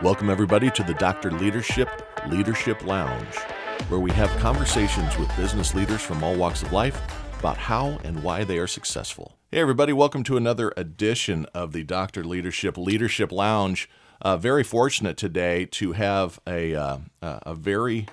Welcome, everybody, to the Dr. Leadership Lounge, where we have conversations with business leaders from all walks of life about how and why they are successful. Hey, everybody, welcome to another edition of the Dr. Leadership Lounge. Very fortunate today to have a very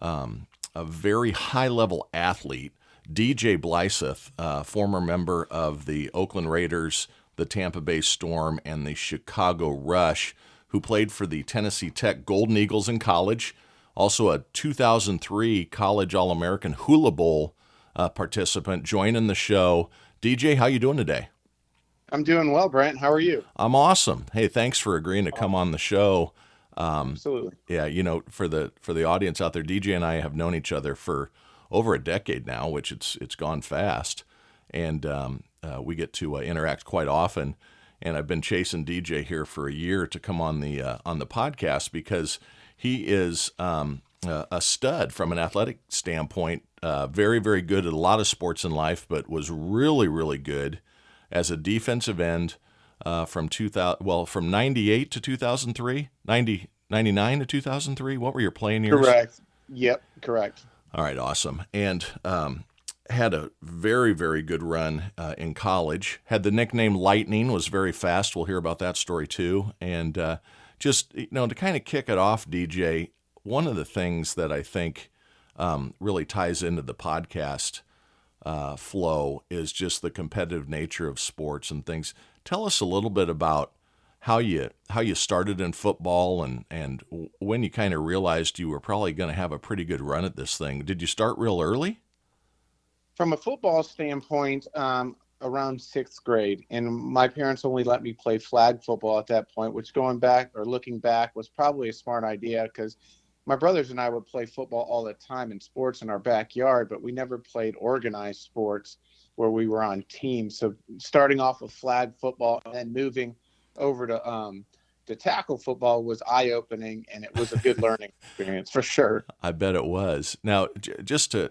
high-level athlete, DJ Bleisath, former member of the Oakland Raiders, the Tampa Bay Storm, and the Chicago Rush, who played for the Tennessee Tech Golden Eagles in college, also a 2003 College All-American Hula Bowl participant, joining the show. DJ, how you doing today? I'm doing well, Brent. How are you? I'm awesome. Hey, thanks for agreeing to come on the show. Absolutely. Yeah, you know, for the audience out there, DJ and I have known each other for over a decade now, which it's gone fast, and we get to interact quite often. And I've been chasing DJ here for a year to come on the podcast because he is a stud from an athletic standpoint. Very, very good at a lot of sports in life, but was really, really good as a defensive end from 98 to 2003, 99 to 2003. What were your playing years? Correct. Yep, correct. All right, awesome. And had a very, very good run in college. Had the nickname Lightning, was very fast. We'll hear about that story too. And just, you know, to kind of kick it off, DJ, one of the things that I think really ties into the podcast flow is just the competitive nature of sports and things. Tell us a little bit about how you started in football and when you kind of realized you were probably going to have a pretty good run at this thing. Did you start real early? From a football standpoint, around sixth grade, and my parents only let me play flag football at that point, which looking back was probably a smart idea because my brothers and I would play football all the time in sports in our backyard, but we never played organized sports where we were on teams. So starting off with flag football and then moving over to tackle football was eye-opening, and it was a good learning experience for sure. I bet it was. Now,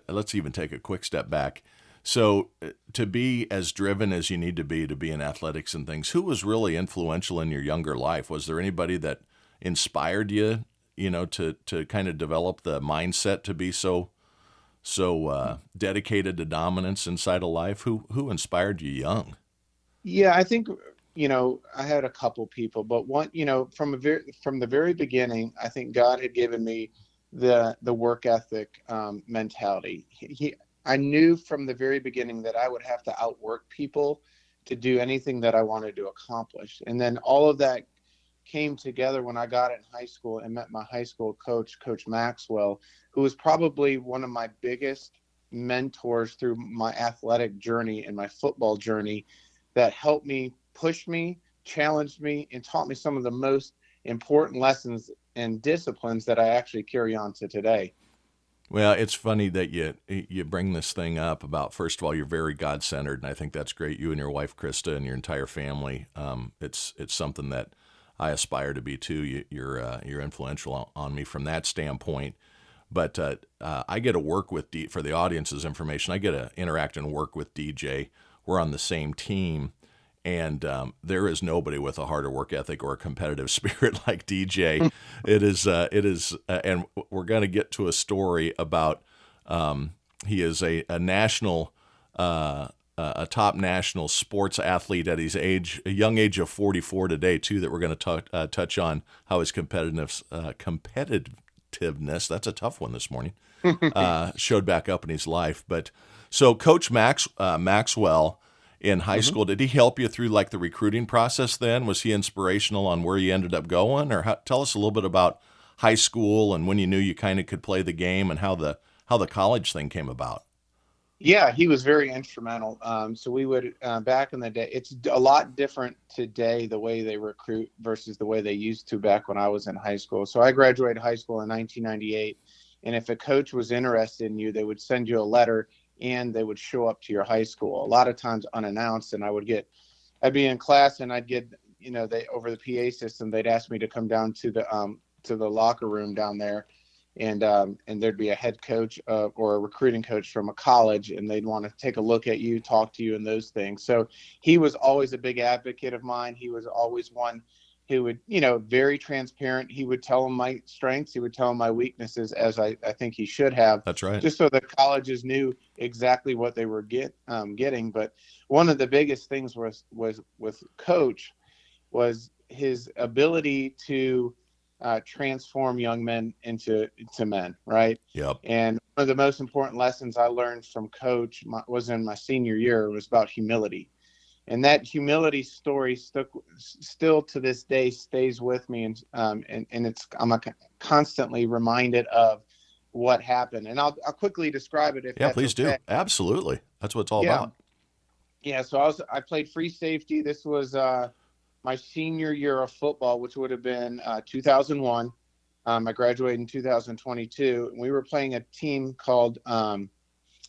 let's even take a quick step back. So to be as driven as you need to be in athletics and things, who was really influential in your younger life? Was there anybody that inspired you, to kind of develop the mindset to be so dedicated to dominance inside of life? Who inspired you young? Yeah, I think I had a couple people, but one, from the very beginning, I think God had given me the work ethic mentality. I knew from the very beginning that I would have to outwork people to do anything that I wanted to accomplish. And then all of that came together when I got in high school and met my high school coach, Coach Maxwell, who was probably one of my biggest mentors through my athletic journey and my football journey, that helped me, pushed me, challenged me, and taught me some of the most important lessons and disciplines that I actually carry on to today. Well, it's funny that you bring this thing up about, first of all, you're very God-centered, and I think that's great. You and your wife, Krista, and your entire family. It's something that I aspire to be too. You're influential on me from that standpoint. But I get to work with for the audience's information. I get to interact and work with DJ. We're on the same team, and there is nobody with a harder work ethic or a competitive spirit like DJ. It is, and we're going to get to a story about he is a national, a top national sports athlete at his a young age of 44 today too. That we're going to touch on how his competitiveness, that's a tough one this morning, showed back up in his life. But so Coach Maxwell in high school, did he help you through like the recruiting process then? Was he inspirational on where you ended up going? Or tell us a little bit about high school and when you knew you kind of could play the game and how the college thing came about. Yeah, he was very instrumental. So we would, back in the day, it's a lot different today, the way they recruit versus the way they used to back when I was in high school. So I graduated high school in 1998. And if a coach was interested in you, they would send you a letter and they would show up to your high school, a lot of times unannounced. And I'd be in class and I'd get, they, over the PA system, they'd ask me to come down to the locker room down there. And there'd be a head coach or a recruiting coach from a college, and they'd want to take a look at you, talk to you, and those things. So he was always a big advocate of mine. He was always one He would, very transparent. He would tell them my strengths. He would tell them my weaknesses, as I think he should have, That's right. just so the colleges knew exactly what they were getting. But one of the biggest things was with Coach was his ability to transform young men into men, right? Yep. And one of the most important lessons I learned from Coach was in my senior year. It was about humility. And that humility story still to this day stays with me, and I'm constantly reminded of what happened. And I'll quickly describe it if Yeah, that's please okay. do. Absolutely. That's what it's all Yeah, about. yeah. So I played free safety. This was my senior year of football, which would have been 2001. I graduated in 2022, and we were playing a team called.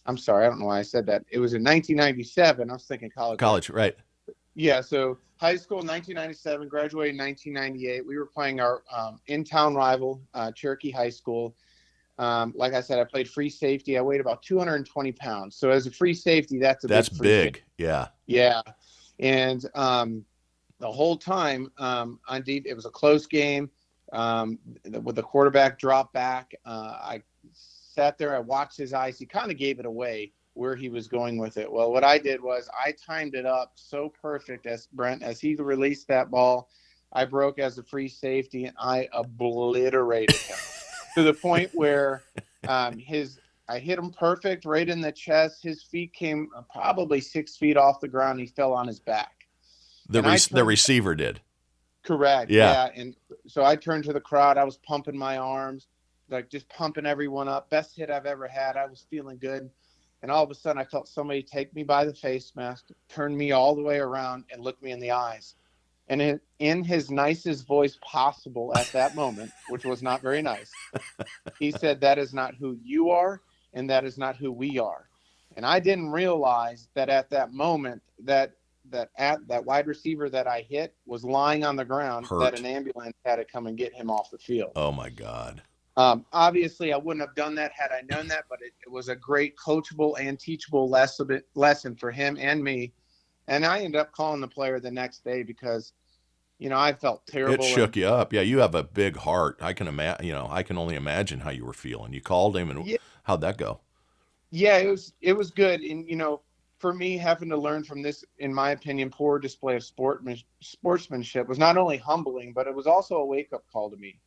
I'm sorry, I don't know why I said that. It was in 1997. I was thinking college. College, right? Yeah, so high school 1997, graduated 1998. We were playing our in-town rival, Cherokee High School. Like I said, I played free safety. I weighed about 220 pounds. So as a free safety, that's a That's big free safety. big. Yeah. Yeah, and the whole time it was a close game. With the quarterback drop back, I sat there. I watched his eyes. He kind of gave it away where he was going with it. Well, what I did was I timed it up so perfect as he released that ball. I broke as a free safety and I obliterated him to the point where I hit him perfect right in the chest. His feet came probably 6 feet off the ground. He fell on his back. The receiver did. Correct. Yeah. Yeah. And so I turned to the crowd. I was pumping my arms, like just pumping everyone up. Best hit I've ever had. I was feeling good. And all of a sudden I felt somebody take me by the face mask, turn me all the way around and look me in the eyes. And in his nicest voice possible at that moment, which was not very nice, he said, "That is not who you are, and that is not who we are." And I didn't realize that at that moment that wide receiver that I hit was lying on the ground, Hurt. that an ambulance had to come and get him off the field. Oh my God. Obviously, I wouldn't have done that had I known that, but it was a great coachable and teachable lesson for him and me. And I ended up calling the player the next day because, I felt terrible. It shook you up. Yeah, you have a big heart. I can I can only imagine how you were feeling. You called him, and how'd that go? Yeah, it was good. And, for me, having to learn from this, in my opinion, poor display of sportsmanship was not only humbling, but it was also a wake-up call to me.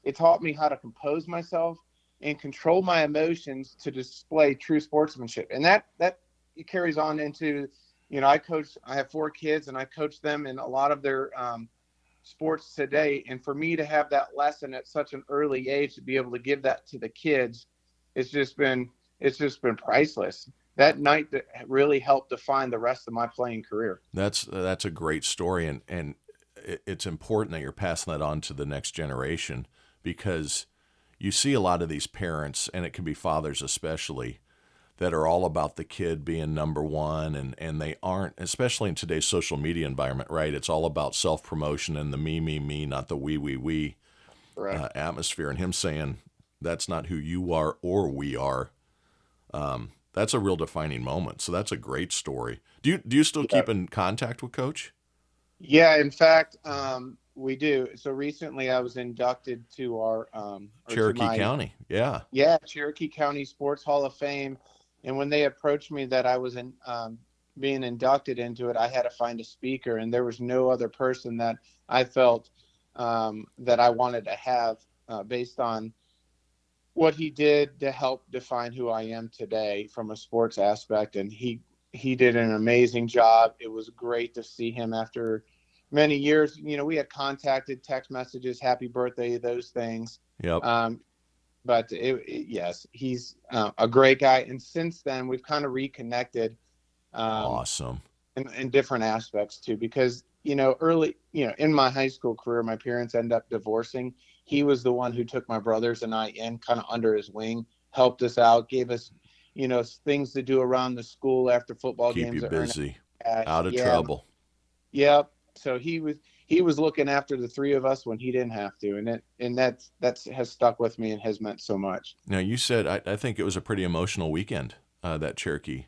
It taught me how to compose myself and control my emotions to display true sportsmanship. And that carries on into, I have 4 kids and I coach them in a lot of their sports today. And for me to have that lesson at such an early age, to be able to give that to the kids, it's just been priceless. That night that really helped define the rest of my playing career. That's a great story. And it's important that you're passing that on to the next generation, because you see a lot of these parents, and it can be fathers especially, that are all about the kid being number one, and they aren't, especially in today's social media environment, right? It's all about self-promotion and the me, not the we atmosphere. And him saying, that's not who you are or we are, that's a real defining moment. So that's a great story. Do you still keep in contact with Coach? Yeah, in fact, we do. So recently I was inducted to our Cherokee County. Yeah. Yeah, Cherokee County Sports Hall of Fame. And when they approached me that I was being inducted into it, I had to find a speaker, and there was no other person that I felt that I wanted to have based on what he did to help define who I am today from a sports aspect. And he did an amazing job. It was great to see him after many years. We had contacted, text messages, happy birthday, those things. Yep. But yes, he's a great guy. And since then, we've kind of reconnected. Awesome. In different aspects too, because, early, in my high school career, my parents ended up divorcing. He was the one who took my brothers and I in kind of under his wing, helped us out, gave us, things to do around the school after football Keep games. you busy, out of trouble. Yep. So he was looking after the 3 of us when he didn't have to, and that's has stuck with me and has meant so much. Now, you said I think it was a pretty emotional weekend, that Cherokee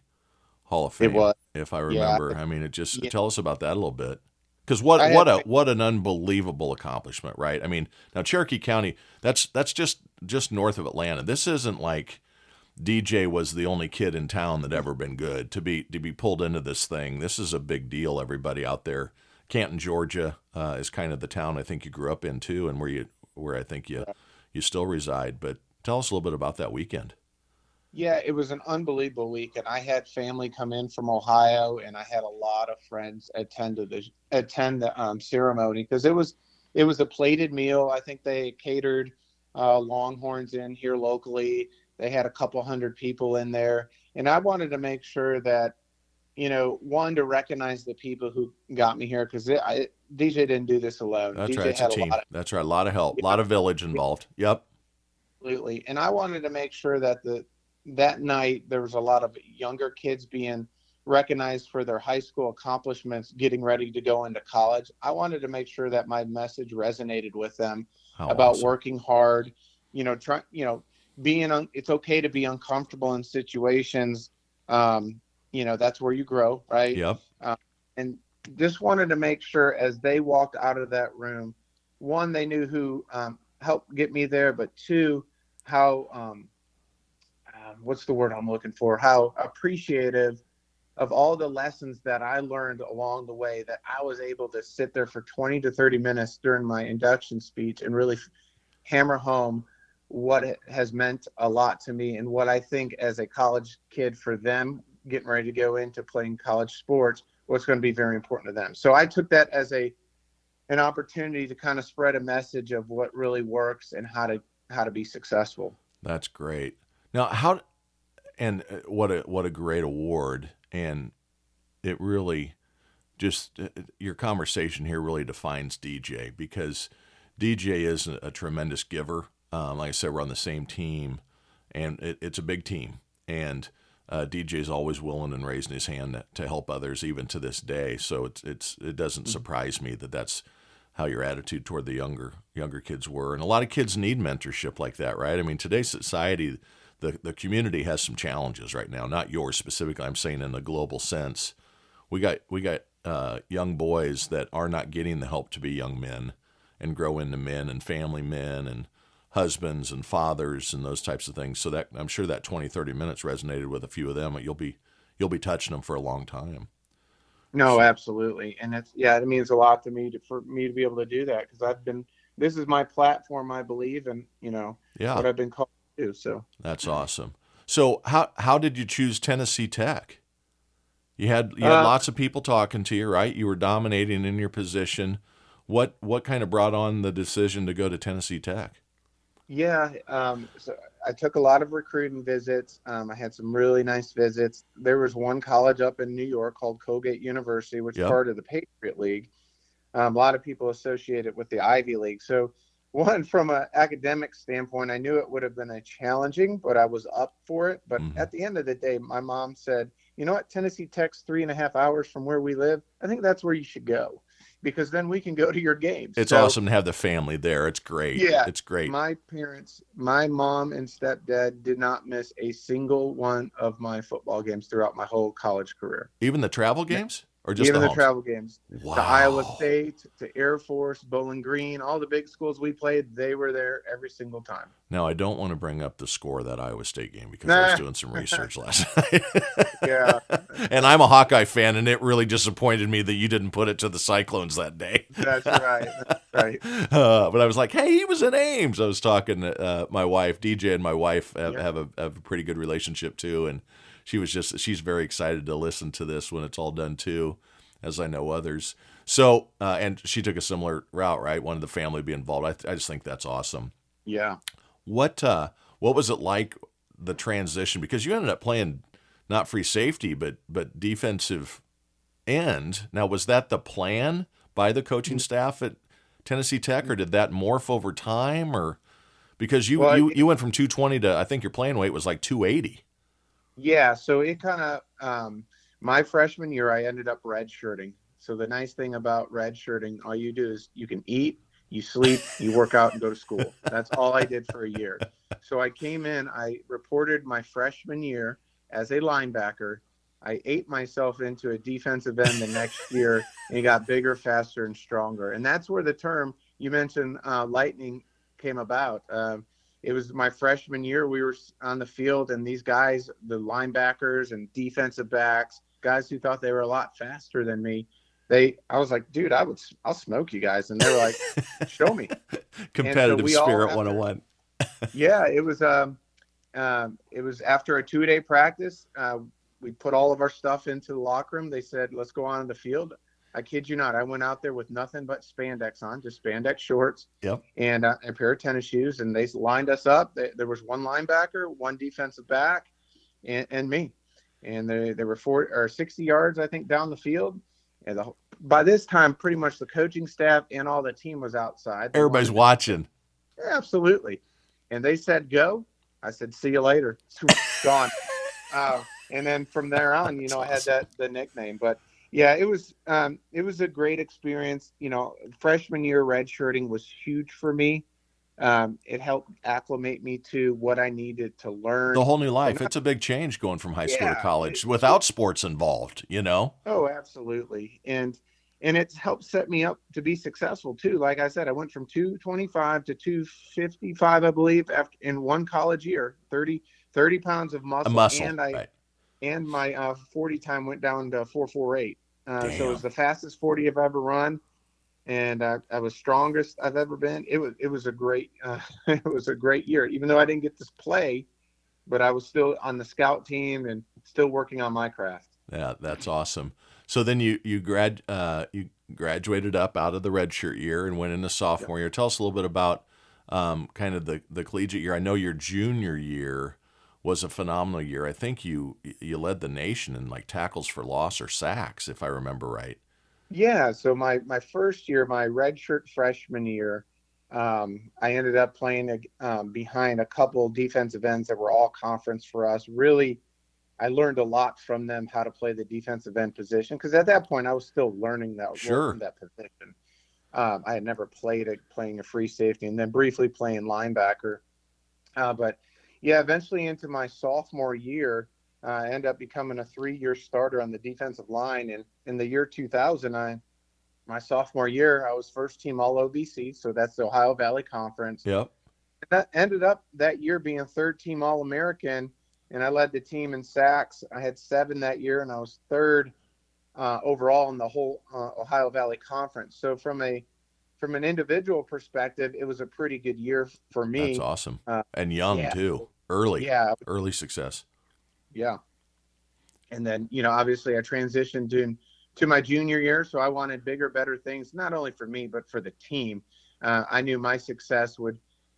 Hall of Fame. It was, if I remember. yeah. I mean, tell us about that a little bit. Because I had what an unbelievable accomplishment, right? I mean, now Cherokee County, that's just north of Atlanta. This isn't like DJ was the only kid in town that ever been good to be pulled into this thing. This is a big deal. Everybody out there, Canton, Georgia, is kind of the town I think you grew up in too, and where I think you still reside. But tell us a little bit about that weekend. Yeah, it was an unbelievable week, and I had family come in from Ohio, and I had a lot of friends attend the ceremony because it was a plated meal. I think they catered Longhorns in here locally. They had a couple hundred people in there, and I wanted to make sure that one, to recognize the people who got me here because DJ didn't do this alone. That's right. DJ It's a had a team. lot of That's right. A lot of help. A yeah, lot of village involved. Yep. absolutely. And I wanted to make sure that that night there was a lot of younger kids being recognized for their high school accomplishments, getting ready to go into college. I wanted to make sure that my message resonated with them How about awesome. working hard, try, it's okay to be uncomfortable in situations. Um, that's where you grow, right? Yep. Uh, and just wanted to make sure as they walked out of that room, one, they knew who helped get me there, but two, how what's the word I'm looking for? How appreciative of all the lessons that I learned along the way, that I was able to sit there for 20 to 30 minutes during my induction speech and really hammer home what it has meant a lot to me and what I think as a college kid for them getting ready to go into playing college sports, what's going to be very important to them. So I took that as an opportunity to kind of spread a message of what really works and how to be successful. That's great. Now, how and what a great award, and it really just your conversation here really defines DJ because DJ is a tremendous giver. Like I said, we're on the same team, and it's a big team, and DJ is always willing and raising his hand to help others, even to this day. So it doesn't surprise me that that's how your attitude toward the younger kids were, and a lot of kids need mentorship like that, right? I mean, today's society, the community has some challenges right now. Not yours specifically. I'm saying in a global sense, we got young boys that are not getting the help to be young men and grow into men and family men and husbands and fathers and those types of things. So that I'm sure that 20, 30 minutes resonated with a few of them. You'll be touching them for a long time. No, absolutely. And it means a lot to me for me to be able to do that because this is my platform, I believe, and Yeah, what I've been called to do. So, that's awesome. So how did you choose Tennessee Tech? You had uh, lots of people talking to you, right? You were dominating in your position. What kind of brought on the decision to go to Tennessee Tech? yeah, so I took a lot of recruiting visits. I had some really nice visits. There was one college up in New York called Colgate University, which is Yep. part of the Patriot League. A lot of people associate it with the Ivy League. So, one, from an academic standpoint, I knew it would have been a challenging, but I was up for it. But Hmm. at the end of the day, my mom said, you know what, Tennessee Tech's 3.5 hours from where we live. I think that's where you should go because then we can go to your games. It's So, awesome to have the family there. It's great. yeah, It's great. my parents, my mom and stepdad did not miss a single one of my football games throughout my whole college career. Even the travel games or just the Even the homes? travel games to Iowa Wow. State, to Air Force, Bowling Green, all the big schools we played, they were there every single time. Now I don't want to bring up the score of that Iowa State game because I was Nah. doing some research last night. Yeah, And I'm a Hawkeye fan, and it really disappointed me that you didn't put it to the Cyclones that day. that's right. That's right. But I was like, hey, he was in Ames. I was talking to my wife, DJ, and my wife Yeah. have a pretty good relationship too. And she's very excited to listen to this when it's all done too, as I know others. So, and she took a similar route, right? Wanted the family to be involved. I just think that's awesome. Yeah. What, uh, what was it like the transition? Because you ended up playing not free safety, but defensive end. Now, was that the plan by the coaching staff at Tennessee Tech, or did that morph over time, or because Well, you went from 220 to I think your playing weight was like 280. yeah. So it kind of, my freshman year, I ended up redshirting. So the nice thing about redshirting, all you do is you can eat, you sleep, you work out, and go to school. That's all I did for a year. So I came in, I reported my freshman year as a linebacker. I ate myself into a defensive end the next year and got bigger, faster, and stronger. And that's where the term you mentioned, lightning, came about. It was my freshman year. We were on the field, and these guys, the linebackers and defensive backs, guys who thought they were a lot faster than me, I was like, dude, I'll smoke you guys. And they were like, show me. And so Competitive we all, spirit after, 101. yeah, it was after a 2-day practice. We put all of our stuff into the locker room. They said, let's go on the field. I kid you not. I went out there with nothing but spandex on, just spandex shorts, Yep. and a pair of tennis shoes. And they lined us up. There was one linebacker, one defensive back, and me. And they were 40 or 60 yards, I think, down the field. And by this time, pretty much the coaching staff and all the team was outside. Everybody's watching. Absolutely. And they said, go. I said, see you later. Gone. And then from there on, That's I had awesome. the nickname. But yeah, it was a great experience. Freshman year redshirting was huge for me. It helped acclimate me to what I needed to The learn. whole new And life. It's a big change going from high school to yeah, college without sports involved. oh, absolutely. And it's helped set me up to be successful too. Like I said, I went from 225 to 255, I believe, after in one college year, 30 pounds of A muscle. muscle, And right. my 40 time went down to 448. So it was Damn. the fastest 40 I've ever run. And I was strongest I've ever been. It was a great, it was a great year, even though I didn't get to play, but I was still on the scout team and still working on my craft. Yeah, that's awesome. So then you graduated up out of the redshirt year and went into sophomore year. Tell us a little bit about kind of the collegiate year. I know your junior year was a phenomenal year. I think you led the nation in like tackles for loss or sacks, if I remember right. Yeah, so my first year, my redshirt freshman year, I ended up playing behind a couple defensive ends that were all conference for us. Really, I learned a lot from them how to play the defensive end position because at that point I was still learning Sure. that position. I had never playing a free safety, and then briefly playing linebacker. But yeah, eventually into my sophomore year, I ended up becoming a 3-year starter on the defensive line. And in the year 2000, my sophomore year, I was first team All OVC, so that's the Ohio Valley Conference. Yep. That ended up that year being third team All American, and I led the team in sacks. I had 7 that year, and I was third overall in the whole Ohio Valley Conference. So from an individual perspective, it was a pretty good year for That's me. awesome. Uh, And young yeah, too. Early. yeah, Early success. yeah. And then, obviously I transitioned to my junior year. So I wanted bigger, better things, not only for me, but for the team. I knew my success would,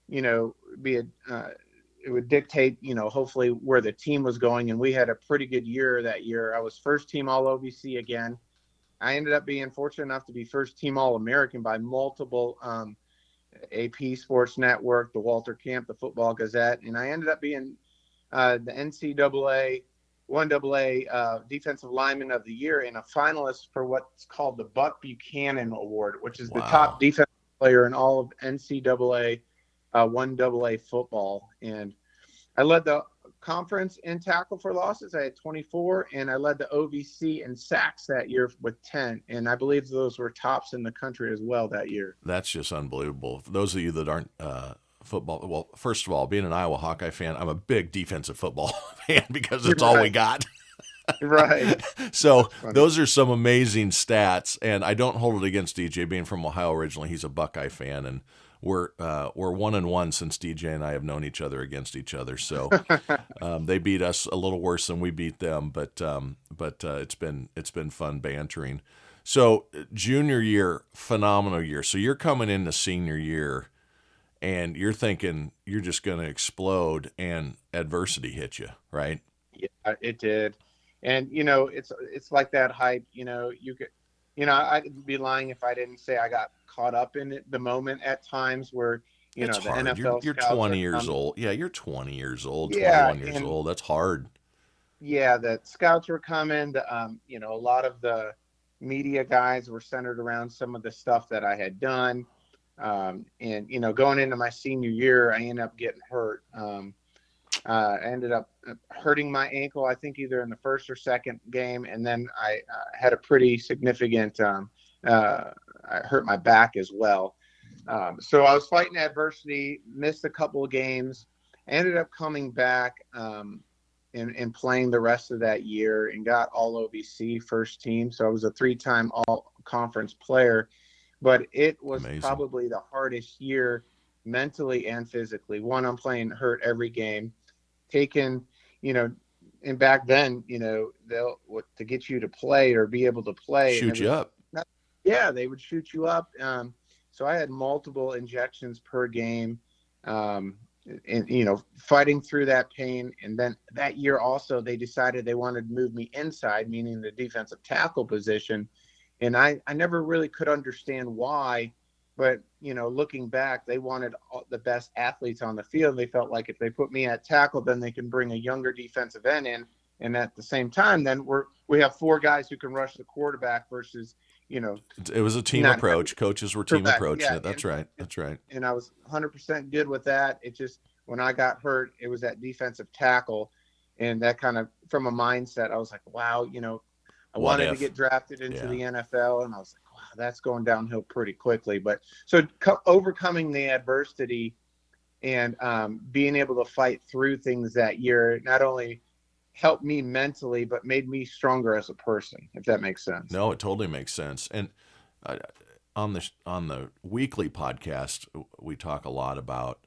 be it would dictate, hopefully where the team was going. And we had a pretty good year that year. I was first team All OVC again. I ended up being fortunate enough to be first team All American by multiple AP Sports Network, the Walter Camp, the Football Gazette, and I ended up being the NCAA 1AA Defensive Lineman of the Year and a finalist for what's called the Buck Buchanan Award, which is the top Wow. defensive player in all of NCAA 1AA football. And I led the conference in tackle for losses. I had 24, and I led the OVC in sacks that year with 10. And I believe those were tops in the country as well that year. That's just unbelievable. For those of you that aren't football, well, first of all, being an Iowa Hawkeye fan, I'm a big defensive football fan because it's all we Right, got. right. So That's funny. those are some amazing stats, and I don't hold it against DJ. Being from Ohio originally, he's a Buckeye fan, and we're 1-1 since DJ and I have known each other against each other. So they beat us a little worse than we beat them, but it's been fun bantering. So junior year, phenomenal year. So you're coming into senior year, and you're thinking you're just going to explode, and adversity hit you, right? Yeah, it did. And it's like that hype, you could I'd be lying if I didn't say I got caught up in it the moment at times where, It's the hard. You're NFL you're scouts 20 are years coming. old. Yeah, you're 20 years old, Yeah, 21 years and old. That's hard. yeah, the scouts were coming. A lot of the media guys were centered around some of the stuff that I had done. And going into my senior year, I ended up getting hurt. I ended up hurting my ankle, I think either in the first or second game. And then I had a pretty significant, I hurt my back as well. So I was fighting adversity, missed a couple of games, ended up coming back and playing the rest of that year and got all OVC first team. So I was a 3-time all conference player, but it was Amazing. probably the hardest year mentally and physically. One, I'm playing hurt every game, taking, you know, and back then, they'll to get you to play or be able to play, and it Shoot you was up. yeah, they would shoot you up. So I had multiple injections per game, and fighting through that pain. And then that year also, they decided they wanted to move me inside, meaning the defensive tackle position. And I never really could understand why, but looking back, they wanted the best athletes on the field. They felt like if they put me at tackle, then they can bring a younger defensive end in, and at the same time, then we have 4 guys who can rush the quarterback versus It was a team approach. Coaches were team approaching it. That's right. That's right. And I was 100% good with that. It just, when I got hurt, it was that defensive tackle, and that kind of, from a mindset, I was like, wow, I wanted to get drafted into the NFL, and I was like, wow, that's going downhill pretty quickly. But so overcoming the adversity and being able to fight through things that year not only helped me mentally, but made me stronger as a person, if that makes sense. No, it totally makes sense. And on the weekly podcast, we talk a lot about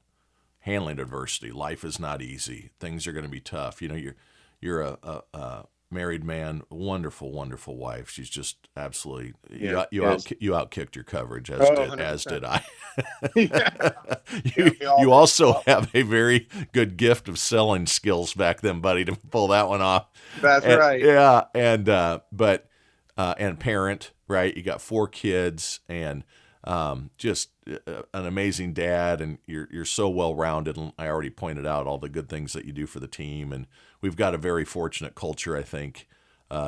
handling adversity. Life is not easy. Things are going to be tough. You're a married man, wonderful, wonderful wife. She's just absolutely you outkicked your coverage, as did I. You also have a very good gift of selling skills back then, buddy, to pull that one off. That's right. Yeah, and parent, right? You got 4 kids and just an amazing dad, and you're so well rounded. And I already pointed out all the good things that you do for the team, and we've got a very fortunate culture, I think,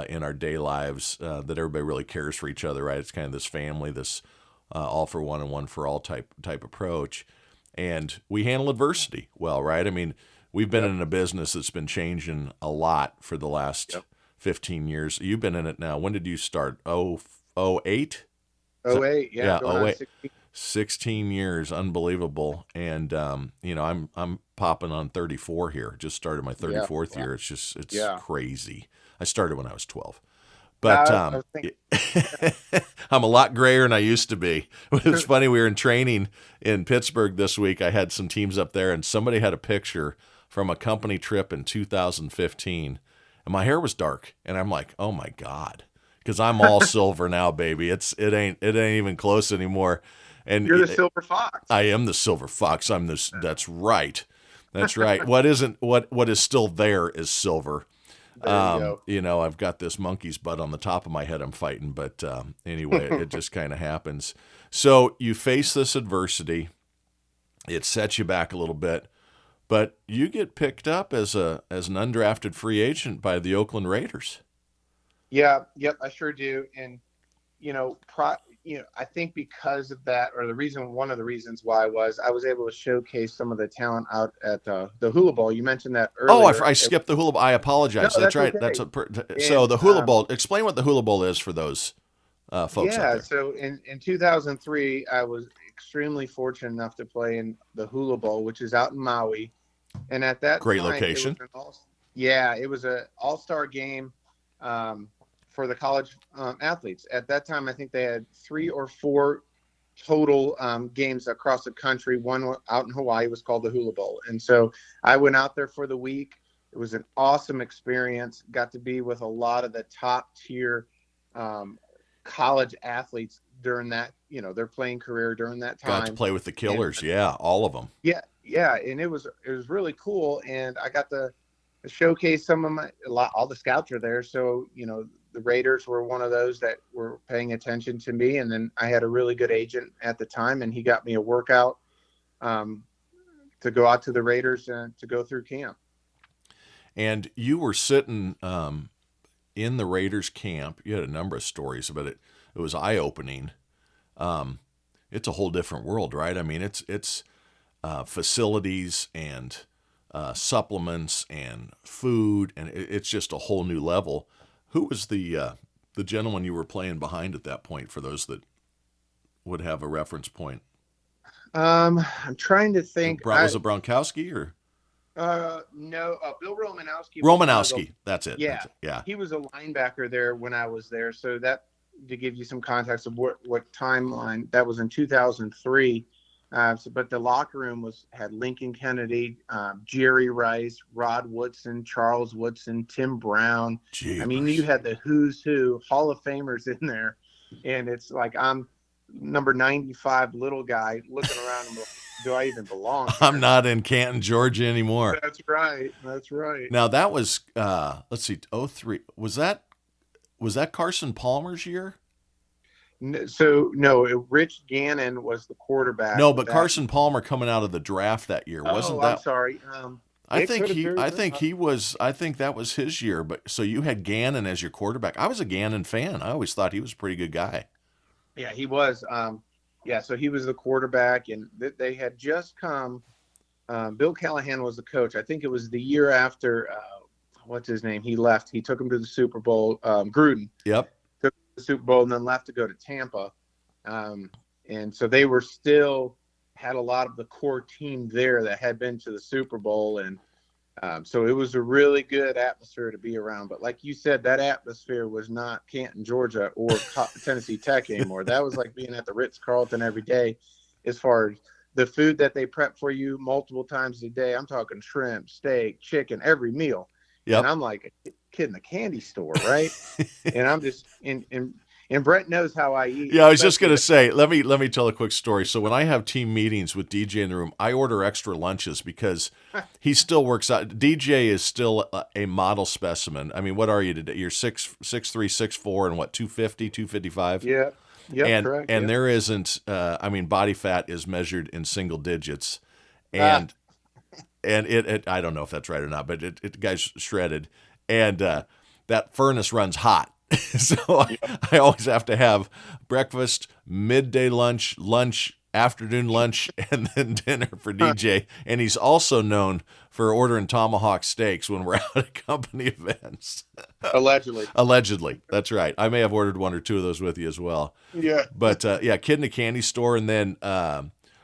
in our day lives that everybody really cares for each other, right? It's kind of this family, this all for one and one for all type approach, and we handle adversity well, right? I mean, we've been in a business that's been changing a lot for the last 15 years. You've been in it now. When did you start? 08? 08, yeah. 08. 16 years, unbelievable. And I'm popping on 34 here. Just started my 34th year. It's crazy. I started when I was 12. But I'm a lot grayer than I used to be. It was funny, we were in training in Pittsburgh this week. I had some teams up there, and somebody had a picture from a company trip in 2015, and my hair was dark, and I'm like, oh my God, because I'm all silver now, baby. It ain't even close anymore. And you're the silver fox. I am the silver fox. That's right. That's right. What is still there is silver. There you go. I've got this monkey's butt on the top of my head I'm fighting, but anyway, it just kind of happens. So you face this adversity. It sets you back a little bit, but you get picked up as an undrafted free agent by the Oakland Raiders. Yeah, yep, I sure do. And I think because of that, or one of the reasons why I was able to showcase some of the talent out at the Hula Bowl. You mentioned that earlier. Oh, I skipped the Hula Bowl. I apologize. No, that's right. Okay. So the Hula Bowl. Explain what the Hula Bowl is for those folks out there. Yeah. So in 2003, I was extremely fortunate enough to play in the Hula Bowl, which is out in Maui, and at that great time, location. It was an all-star game. For the college athletes. At that time, I think they had 3 or 4 total games across the country. One out in Hawaii was called the Hula Bowl. And so I went out there for the week. It was an awesome experience. Got to be with a lot of the top tier college athletes during that, their playing career during that time. Got to play with the killers. All of them. Yeah. And it was really cool. And I got to showcase all the scouts are there. So, the Raiders were one of those that were paying attention to me. And then I had a really good agent at the time, and he got me a workout to go out to the Raiders and to go through camp. And you were sitting in the Raiders camp. You had a number of stories about it. It was eye-opening. It's a whole different world, right? I mean, it's facilities and supplements and food, and it's just a whole new level. Who was the gentleman you were playing behind at that point? For those that would have a reference point, I'm trying to think. Was it Gronkowski or No, Bill Romanowski was one of the. Romanowski? That's it. Yeah, That's it. Yeah. he was a linebacker there when I was there. So that, to give you some context of what timeline, that was in 2003. But the locker room had Lincoln Kennedy, Jerry Rice, Rod Woodson, Charles Woodson, Tim Brown. Jeepers. I mean, you had the who's who Hall of Famers in there, and it's like I'm number 95 little guy looking around and do I even belong here? I'm not in Canton, Georgia anymore. That's right. That's right. Now that was let's see, 03. Was that Carson Palmer's year? So no, Rich Gannon was the quarterback. No, but Carson Palmer coming out of the draft that year, wasn't that? I'm sorry. I think that was his year. But so you had Gannon as your quarterback. I was a Gannon fan. I always thought he was a pretty good guy. Yeah, he was. So he was the quarterback, and they had just come. Bill Callahan was the coach. I think it was the year after. What's his name? He left. He took him to the Super Bowl. Gruden. Yep. Took him to the Super Bowl and then left to go to Tampa. And so they were still had a lot of the core team there that had been to the Super Bowl, and so it was a really good atmosphere to be around. But like you said, that atmosphere was not Canton, Georgia, or Tennessee Tech anymore. That was like being at the Ritz-Carlton every day. As far as the food that they prep for you multiple times a day, I'm talking shrimp, steak, chicken, every meal. Yep. And I'm like a kid in the candy store, right? And I'm just and Brett knows how I eat. Yeah, I was just gonna say, let me tell a quick story. So when I have team meetings with DJ in the room, I order extra lunches because he still works out. DJ is still a model specimen. I mean, what are you today? You're 6'3", 6'4", and what, 250, 255? Yeah. Yeah, correct. And there isn't. I mean, body fat is measured in single digits, and it I don't know if that's right or not, but it guy's shredded, and that furnace runs hot. So I always have to have breakfast, midday lunch, afternoon lunch, and then dinner for DJ. And he's also known for ordering tomahawk steaks when we're out at company events. Allegedly. That's right. I may have ordered one or two of those with you as well. Yeah. But kid in a candy store. And then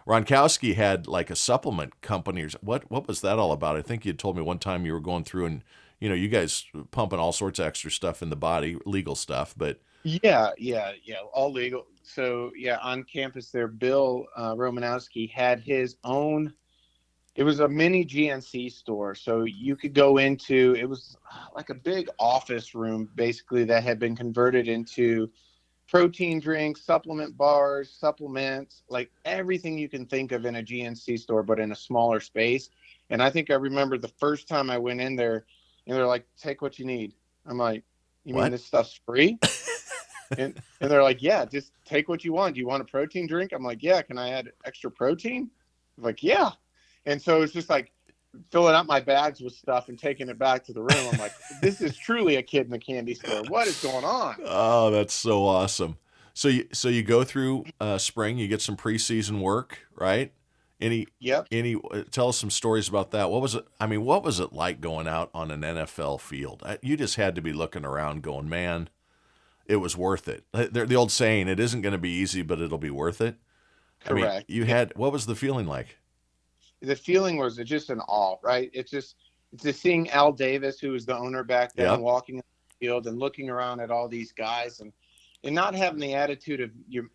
Gronkowski had like a supplement company. What was that all about? I think you told me one time you were going through and, you guys pumping all sorts of extra stuff in the body, legal stuff, but yeah, all legal. So on campus there, Bill Romanowski had his own. It was a mini GNC store, so you could go into. It was like a big office room, basically, that had been converted into protein drinks, supplement bars, supplements, like everything you can think of in a GNC store, but in a smaller space. And I think I remember the first time I went in there. And they're like, take what you need. I'm like, you mean this stuff's free? and they're like, yeah, just take what you want. Do you want a protein drink? I'm like, yeah. Can I add extra protein? I'm like, yeah. And so it's just like filling up my bags with stuff and taking it back to the room. I'm like, this is truly a kid in the candy store. What is going on? Oh, that's so awesome. So you go through spring, you get some preseason work, right? Tell us some stories about that. What was it? I mean, what was it like going out on an NFL field? You just had to be looking around going, man, it was worth it. The old saying, it isn't going to be easy, but it'll be worth it. Correct. I mean, what was the feeling like? The feeling was just an awe, right? It's just seeing Al Davis, who was the owner back then, walking on the field and looking around at all these guys and not having the attitude of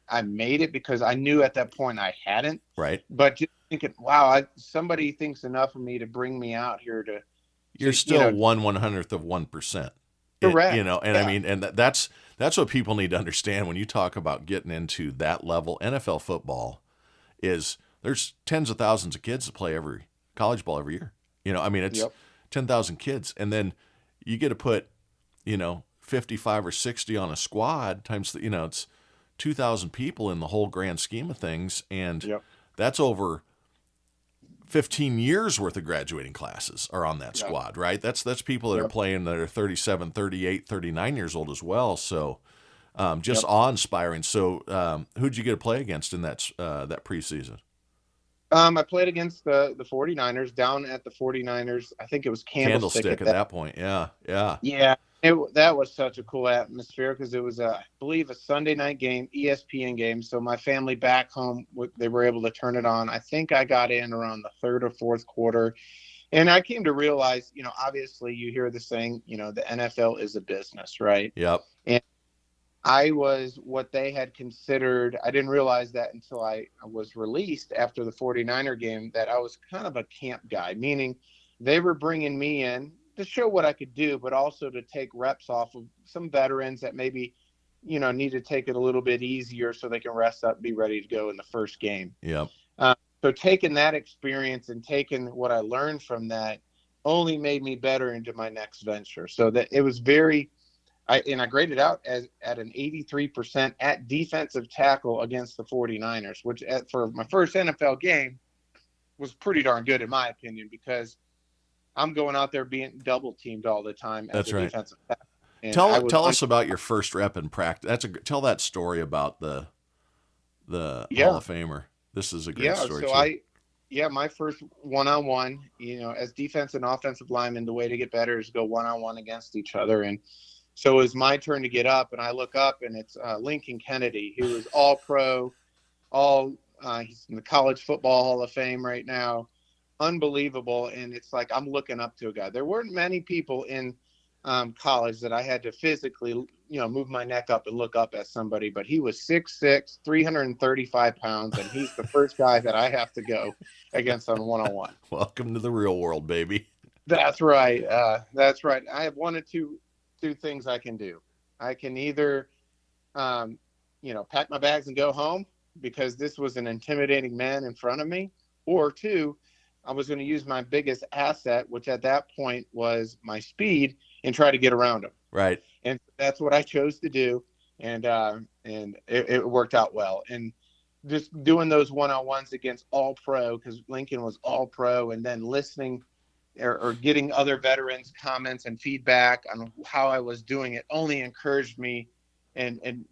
I made it, because I knew at that point I hadn't. Right. But just thinking, wow, somebody thinks enough of me to bring me out here to. You're still 1/100th of 1%. Correct. I mean, and that's what people need to understand when you talk about getting into that level. NFL football there's tens of thousands of kids that play college ball every year. I mean, it's 10,000 kids, and then you get to put, 55 or 60 on a squad times it's 2,000 people in the whole grand scheme of things, and that's over 15 years worth of graduating classes are on that squad, right? That's people that are playing that are 37, 38, 39 years old as well. So just awe-inspiring. So who'd you get to play against in that preseason? I played against the 49ers down at the 49ers. I think it was Candlestick Candlestick at at that. that point. Yeah, yeah. Yeah, that was such a cool atmosphere because it was, I believe, a Sunday night game, ESPN game. So my family back home, they were able to turn it on. I think I got in around the third or fourth quarter, and I came to realize, obviously you hear the saying, the NFL is a business, right? Yep. And I was what they had considered. I didn't realize that until I was released after the 49er game, that I was kind of a camp guy, meaning they were bringing me in to show what I could do, but also to take reps off of some veterans that maybe, need to take it a little bit easier so they can rest up, be ready to go in the first game. Yep. Uh, so taking that experience and taking what I learned from that only made me better into my next venture. So that it was very, I graded out as at an 83% at defensive tackle against the 49ers, which for my first NFL game was pretty darn good in my opinion, because I'm going out there being double teamed all the time as That's a right. defensive tackle. And I Tell was us about your first rep in practice. Tell that story about the Hall yeah, of Famer. This is a great yeah. story So too. my first one-on-one, as defensive and offensive linemen, the way to get better is to go one-on-one against each other. And so it was my turn to get up, and I look up, and it's Lincoln Kennedy, who was all pro, he's in the College Football Hall of Fame right now. Unbelievable. And it's like I'm looking up to a guy. There weren't many people in college that I had to physically, move my neck up and look up at somebody, but he was 6'6", 335 pounds, and he's the first guy that I have to go against on one-on-one. Welcome to the real world, baby. That's right. That's right. I have one of two things I can do. I can either, pack my bags and go home because this was an intimidating man in front of me, or two, I was going to use my biggest asset, which at that point was my speed, and try to get around him. Right. And that's what I chose to do, and it worked out well. And just doing those one-on-ones against all pro, because Lincoln was all pro, and then listening or getting other veterans comments and feedback on how I was doing it only encouraged me and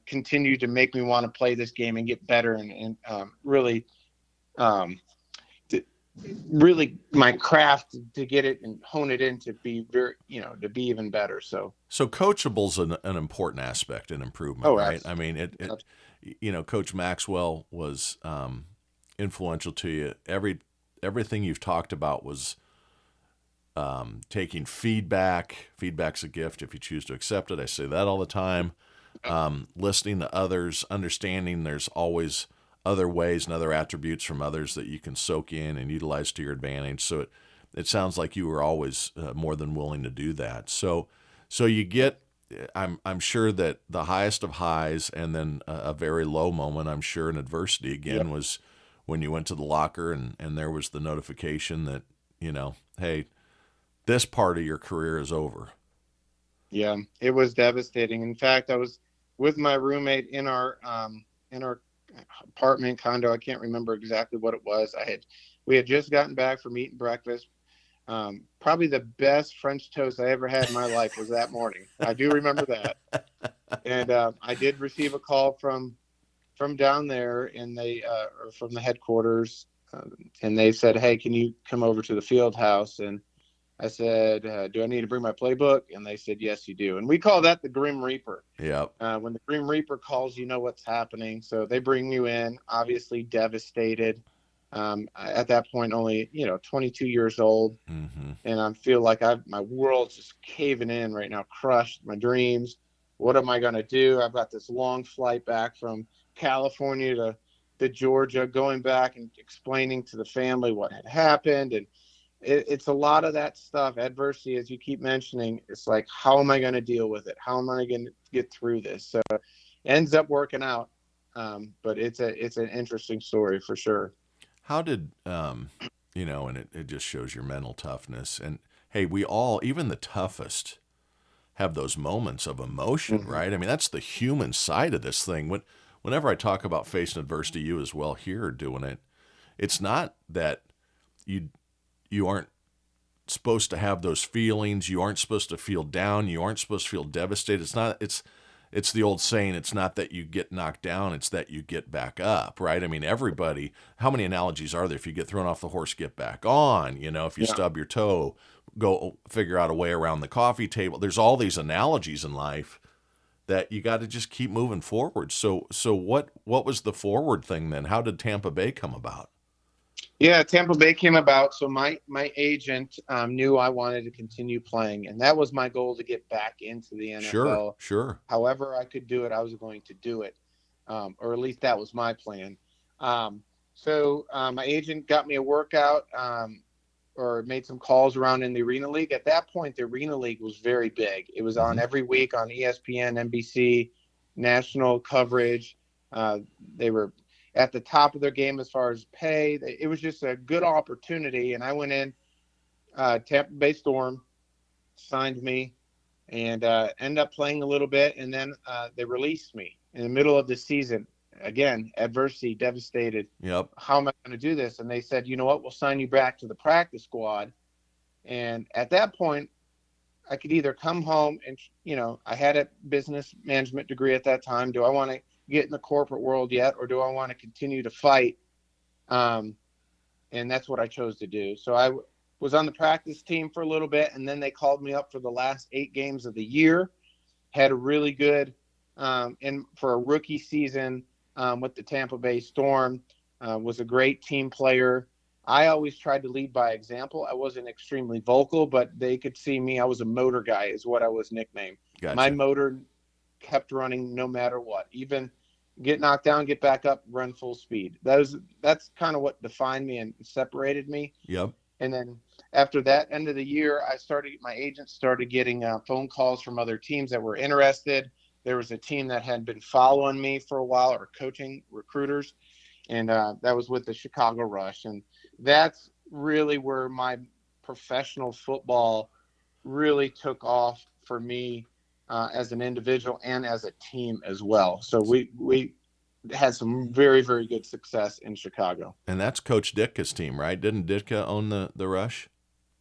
continued to make me want to play this game and get better and really um, really my craft to get it and hone it in to be very, to be even better. So coachable's an important aspect in improvement, oh, right? I mean, Coach Maxwell was influential to you. Everything you've talked about was taking feedback. Feedback's a gift if you choose to accept it. I say that all the time. Listening to others, understanding there's always other ways and other attributes from others that you can soak in and utilize to your advantage. So it sounds like you were always more than willing to do that. So you get, I'm sure that the highest of highs and then a very low moment, I'm sure in adversity again, yeah, was when you went to the locker and there was the notification that, hey, this part of your career is over. yeah, it was devastating. In fact, I was with my roommate in our apartment condo. I can't remember exactly what it was. We had just gotten back from eating breakfast. Probably the best French toast I ever had in my life was that morning. I do remember that. And I did receive a call from down there, and or from the headquarters, and they said, "Hey, can you come over to the field house?" And I said, "Do I need to bring my playbook?" And they said, "Yes, you do." And we call that the Grim Reaper. Yep. When the Grim Reaper calls, you know what's happening. So they bring you in, obviously devastated. At that point, only 22 years old, Mm-hmm. and I feel like my world's just caving in right now, crushed. My dreams. What am I going to do? I've got this long flight back from California to Georgia, going back and explaining to the family what had happened, and it's a lot of that stuff. Adversity, as you keep mentioning, it's like, how am I going to deal with it? How am I going to get through this? So it ends up working out, but it's an interesting story for sure. How did and it just shows your mental toughness. And hey, we all, even the toughest, have those moments of emotion, Mm-hmm. right? I mean, that's the human side of this thing. Whenever I talk about facing adversity, you as well here are doing it. It's not that you aren't supposed to have those feelings. You aren't supposed to feel down. You aren't supposed to feel devastated. it's the old saying, it's not that you get knocked down, it's that you get back up, right? I mean, everybody, how many analogies are there? If you get thrown off the horse, get back on. If you Yeah. stub your toe, go figure out a way around the coffee table. There's all these analogies in life that you got to just keep moving forward. So what was the forward thing then? How did Tampa Bay come about? Yeah, Tampa Bay came about. So my agent knew I wanted to continue playing, and that was my goal, to get back into the Sure, NFL. sure. However I could do it, I was going to do it, or at least that was my plan. So my agent got me a workout, or made some calls around in the Arena League. At that point, the Arena League was very big. It was on Hmm. every week on ESPN, NBC, national coverage. They were at the top of their game as far as pay. It was just a good opportunity, and I went in. Tampa Bay Storm signed me, and ended up playing a little bit, and then they released me in the middle of the season. Again, adversity, devastated. Yep. How am I going to do this? And they said, you know what, we'll sign you back to the practice squad. And at that point, I could either come home and, I had a business management degree at that time. Do I want to get in the corporate world yet, or do I want to continue to fight? Um, and that's what I chose to do. So I was on the practice team for a little bit, and then they called me up for the last 8 games of the year. Had a really good, and for a rookie season with the Tampa Bay Storm, was a great team player. I always tried to lead by example. I wasn't extremely vocal, but they could see me. I was a motor guy, is what I was nicknamed. My Gotcha. motor kept running no matter what. Even get knocked down, get back up, run full speed. That's kind of what defined me and separated me. Yep. And then after that end of the year, my agent started getting phone calls from other teams that were interested. There was a team that had been following me for a while, or coaching recruiters, and that was with the Chicago Rush. And that's really where my professional football really took off for me, as an individual and as a team as well. So we had some very, very good success in Chicago. And that's Coach Ditka's team, right? Didn't Ditka own the Rush?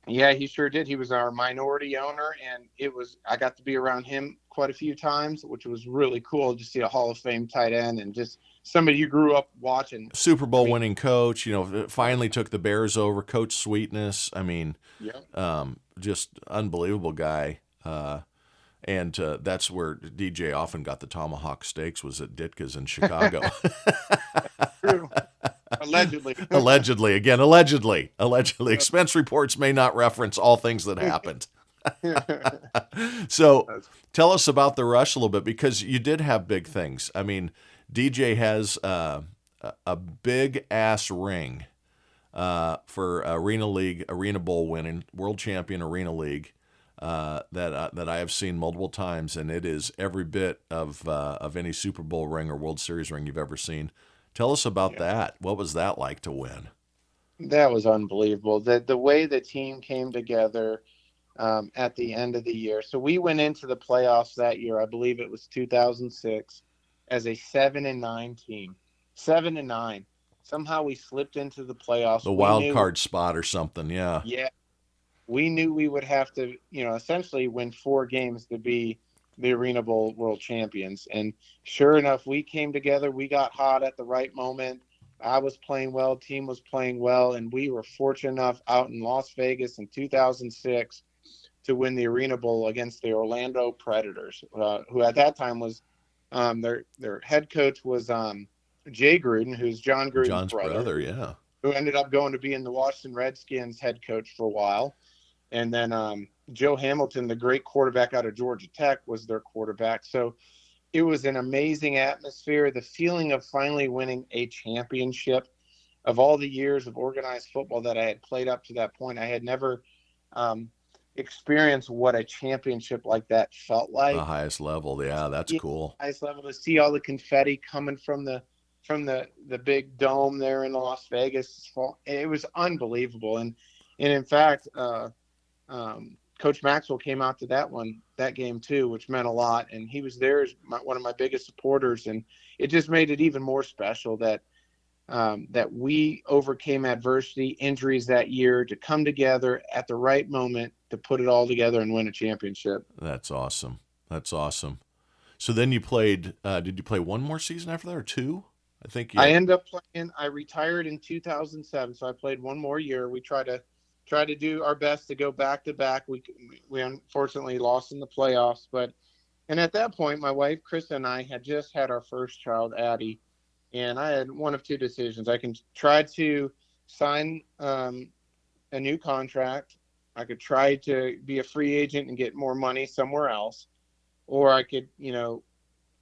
Yeah, he sure did. He was our minority owner, and I got to be around him quite a few times, which was really cool to see a Hall of Fame tight end and just somebody you grew up watching. Super I Bowl mean, winning coach, finally took the Bears over. Coach Sweetness, I mean, yeah, just unbelievable guy. And that's where DJ often got the tomahawk steaks, was at Ditka's in Chicago. true. Allegedly. Allegedly, again, allegedly. Expense reports may not reference all things that happened. So tell us about the Rush a little bit, because you did have big things. I mean, DJ has a big ass ring for Arena Bowl winning, world champion Arena League, that I have seen multiple times, and it is every bit of any Super Bowl ring or World Series ring you've ever seen. Tell us about Yeah, that. What was that like to win? that was unbelievable. The way the team came together at the end of the year. So we went into the playoffs that year. I believe it was 2006, as a 7-9 team. 7-9. Somehow we slipped into the playoffs. The We wild knew, card spot or something, yeah. yeah, we knew we would have to, essentially win 4 games to be the Arena Bowl world champions. And sure enough, we came together. We got hot at the right moment. I was playing well, team was playing well, and we were fortunate enough out in Las Vegas in 2006 to win the Arena Bowl against the Orlando Predators, who at that time was, their head coach was Jay Gruden, who's John Gruden's John's brother, brother, yeah. who ended up going to be in the Washington Redskins head coach for a while. And then Joe Hamilton, the great quarterback out of Georgia Tech, was their quarterback. So it was an amazing atmosphere. The feeling of finally winning a championship. Of all the years of organized football that I had played up to that point, I had never experienced what a championship like that felt The like. highest level, yeah, that's Yeah, cool. highest level, to see all the confetti coming from the big dome there in Las Vegas. It was unbelievable. And in fact, Coach Maxwell came out to that game too, which meant a lot. And he was there as one of my biggest supporters, and it just made it even more special that we overcame adversity, injuries that year, to come together at the right moment to put it all together and win a championship. That's awesome. That's awesome. So then you played. Did you play one more season after that, or two? I think I yeah. ended up playing. I retired in 2007, so I played one more year. We try to do our best to go back to back. We unfortunately lost in the playoffs, but and at that point, my wife Krista and I had just had our first child, Addie, and I had one of two decisions. I can try to sign a new contract. I could try to be a free agent and get more money somewhere else, or I could,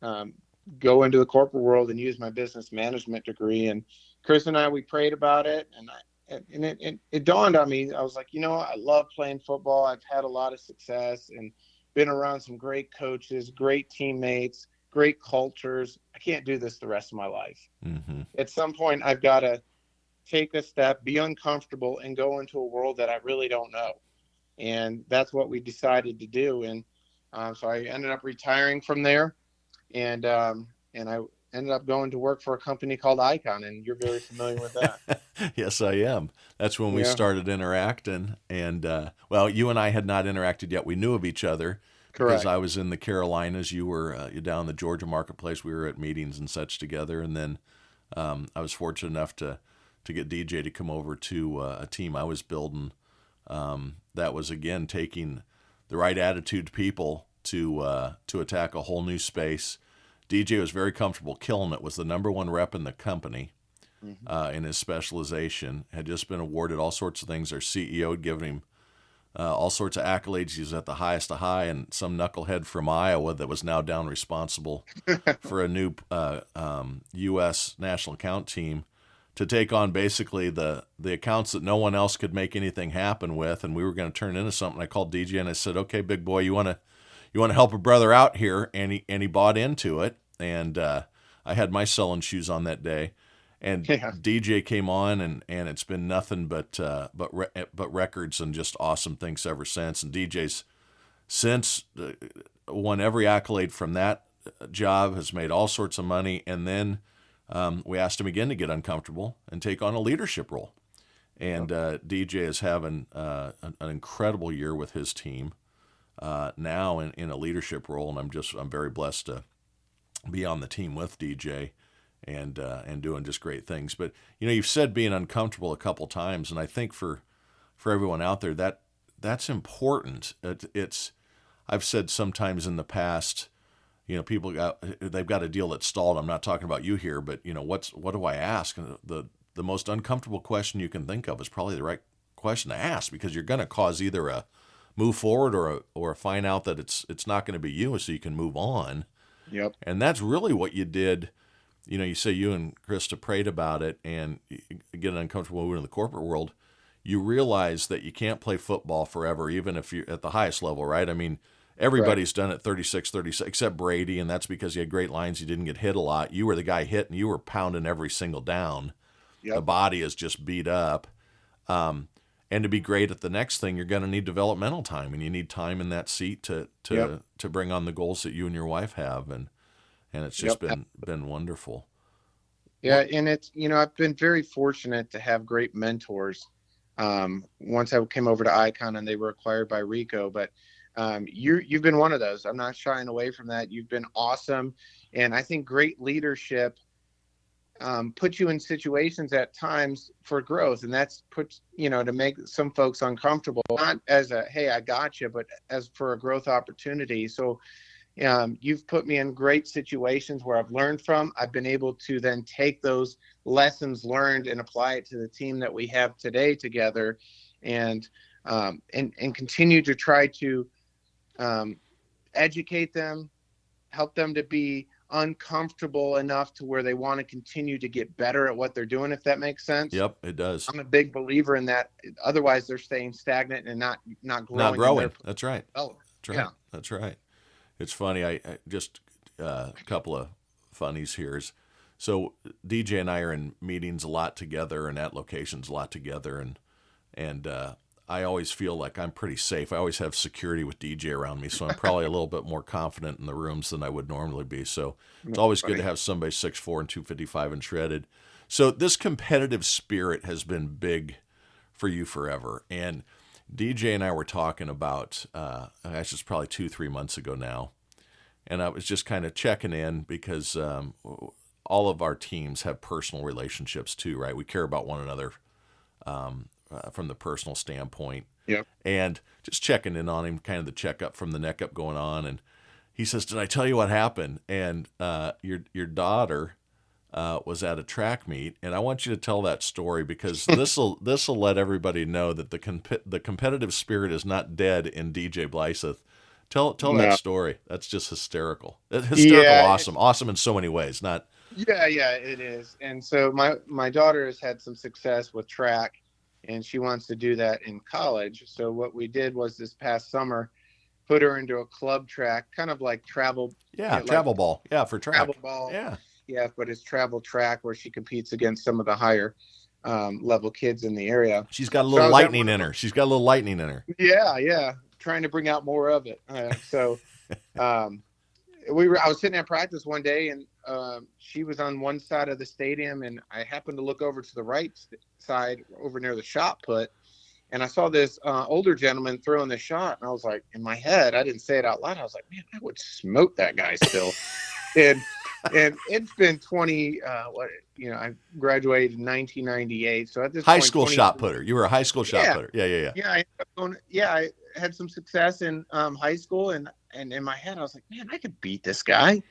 um, go into the corporate world and use my business management degree. And Chris and I, we prayed about it, and it dawned on me. I was like, I love playing football. I've had a lot of success and been around some great coaches, great teammates, great cultures. I can't do this the rest of my life. Mm-hmm. At some point, I've got to take a step, be uncomfortable, and go into a world that I really don't know. And that's what we decided to do. And so I ended up retiring from there, and I ended up going to work for a company called Icon, and you're very familiar with that. Yes, I am. That's when we Yeah, started interacting. And, well, you and I had not interacted yet. We knew of each other because correct. I was in the Carolinas. You were you down in the Georgia marketplace. We were at meetings and such together. And then I was fortunate enough to get DJ to come over to a team I was building that was, again, taking the right attitude people to attack a whole new space. DJ was very comfortable killing it, was the number one rep in the company Mm-hmm. in his specialization, had just been awarded all sorts of things. Our CEO had given him all sorts of accolades. He was at the highest of high, and some knucklehead from Iowa that was now down responsible for a new U.S. national account team to take on basically the accounts that no one else could make anything happen with, and we were going to turn into something. I called DJ and I said, "Okay, big boy, you want to help a brother out here?" And he bought into it, and I had my selling shoes on that day. And Yeah, DJ came on, and it's been nothing but records and just awesome things ever since. And DJ's since won every accolade from that job, has made all sorts of money, and then we asked him again to get uncomfortable and take on a leadership role. And DJ is having an incredible year with his team now in a leadership role, and I'm very blessed to be on the team with DJ and doing just great things. But you've said being uncomfortable a couple times, and I think for everyone out there that's important. It's I've said sometimes in the past, people they've got a deal that's stalled. I'm not talking about you here, but what do I ask? And the most uncomfortable question you can think of is probably the right question to ask, because you're going to cause either a move forward or find out that it's not going to be you, so you can move on. yep, And that's really what you did. You say you and Krista prayed about it, and you get uncomfortable moving in the corporate world. You realize that you can't play football forever, even if you're at the highest level, right? I mean, correct. everybody's done it 36, except Brady, and that's because he had great lines. He didn't get hit a lot. You were the guy hit, and you were pounding every single down. The Yep, body is just beat up. And to be great at the next thing, you're going to need developmental time, and you need time in that seat to yep, to bring on the goals that you and your wife have, and it's just yep. been wonderful. Yeah, What? and it's I've been very fortunate to have great mentors. Once I came over to Icon and they were acquired by Rico, but you've been one of those. I'm not shying away from that. You've been awesome, and I think great leadership put you in situations at times for growth, and that's put to make some folks uncomfortable, not as a hey I got you, but as for a growth opportunity. So you've put me in great situations where I've learned from. I've been able to then take those lessons learned and apply it to the team that we have today together, and and continue to try to um, educate them, help them to be uncomfortable enough to where they want to continue to get better at what they're doing, if that makes sense. Yep, it does. I'm a big believer in that. Otherwise, they're staying stagnant and not Not growing in their growing. That's right. development. That's right. Yeah. That's right. It's funny. I just a couple of funnies here. So DJ and I are in meetings a lot together and at locations a lot together, and I always feel like I'm pretty safe. I always have security with DJ around me, so I'm probably a little bit more confident in the rooms than I would normally be. So it's That's always good to funny. have somebody 6'4" and 255 and shredded. So this competitive spirit has been big for you forever. And DJ and I were talking about, actually, it's probably 2-3 months ago now, and I was just kind of checking in because all of our teams have personal relationships too, right? We care about one another from the personal standpoint, Yep. and just checking in on him, kind of the checkup from the neck up going on. And he says, "Did I tell you what happened?" And your daughter was at a track meet, and I want you to tell that story because this will let everybody know that the competitive spirit is not dead in DJ Bleisath. Tell that No. story. That's just hysterical. Hysterical, Yeah. awesome in so many ways. Not Yeah, it is. And so my daughter has had some success with track, and she wants to do that in college. So what we did was this past summer, put her into a club track, kind of like travel, yeah, like travel ball. Yeah, for travel track. ball. Yeah, Yeah, but it's travel track where she competes against some of the higher level kids in the area. she's got a So little I was at one lightning of in them. her. She's got a little lightning in her. Yeah, trying to bring out more of it. Um, I was sitting at practice one day, and she was on one side of the stadium, and I happened to look over to the right side over near the shot put, and I saw this older gentleman throwing the shot, and I was like, in my head, I didn't say it out loud, I was like, man, I would smoke that guy still. And it's been 20 I graduated in 1998, so at this High point school shot 23. putter. You were a high school shot Yeah, putter. Yeah. I had some success in high school, and in my head I was like, man, I could beat this guy.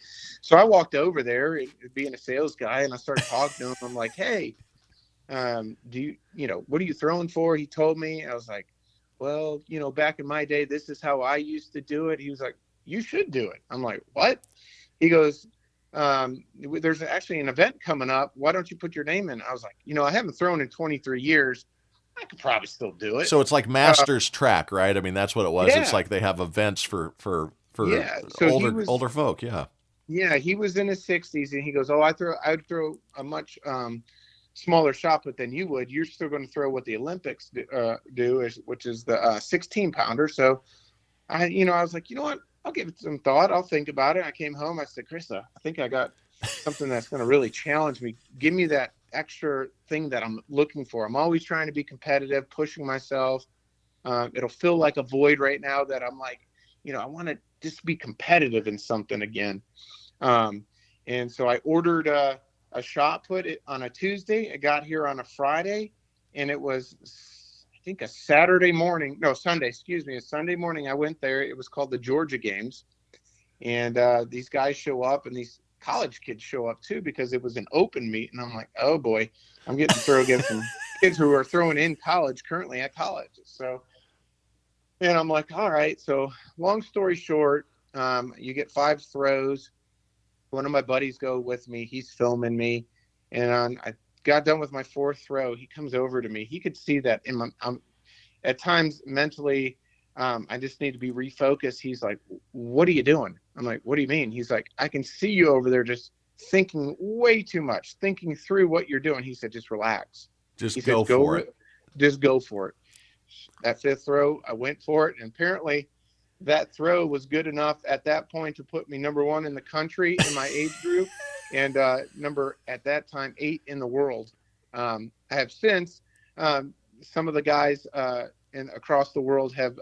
So I walked over there, being a sales guy, and I started talking to him. I'm like, hey, do what are you throwing for? He told me. I was like, well, back in my day, this is how I used to do it. He was like, you should do it. I'm like, what? He goes, there's actually an event coming up. Why don't you put your name in? I was like, I haven't thrown in 23 years. I could probably still do it. So it's like Uh, Masters track, right? I mean, that's what it was. It's yeah, like they have events for yeah. So older folk. Yeah. he was in his 60s, and he goes, oh, I'd throw a much smaller shot put than you would. You're still going to throw what the Olympics do, which is the 16 pounder. So I was like, you know what? I'll give it some thought. I'll think about it. I came home. I said, Krista, I think I got something that's going to really challenge me. Give me that extra thing that I'm looking for. I'm always trying to be competitive, pushing myself. It'll feel like a void right now that I'm like, I want to just be competitive in something again. Um, and so I ordered a shot put it on a Tuesday. It got here on a Friday, and it was, I think, a Sunday, excuse me, a Sunday morning. I went there. It was called the Georgia Games, and these guys show up, and these college kids show up too, because it was an open meet. And I'm like, oh boy, I'm getting to throw against some kids who are throwing in college, currently at college. So, and I'm like, all right. So long story short, you get 5 throws. One of my buddies go with me. He's filming me, and I got done with my 4th throw. He comes over to me. He could see that I'm at times mentally, I just need to be refocused. He's like, what are you doing? I'm like, what do you mean? He's like, I can see you over there just thinking way too much, thinking through what you're doing. He said, just relax. He Just said, go for it. just go for it. That 5th throw, I went for it. And apparently that throw was good enough at that point to put me number 1 in the country in my age group, and number, at that time, 8 in the world. I have since, some of the guys and across the world have